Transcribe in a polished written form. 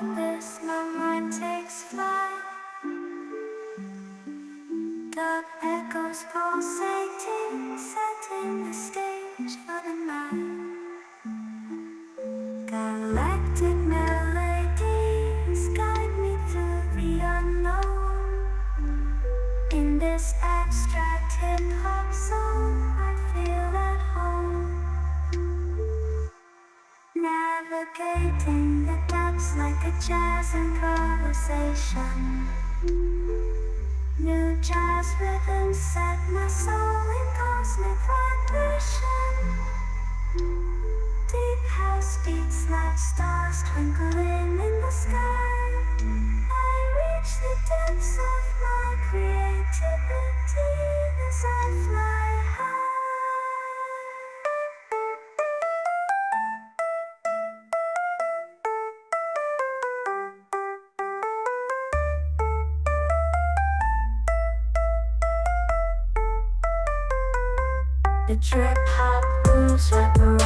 abyss, my mind takes flight. The echoes pulsating, setting the stage for the night. Galactic melodies guide me through the unknown. In this abstract hip-hop song, I feel at home. Navigating the depths like a jazz improvisation. New jazz rhythms set my soul in cosmic vibration. Deep house beats like stars twinkling in the sky. I reach the depths of my creativity as I fly high. The trip hop grooves wrap around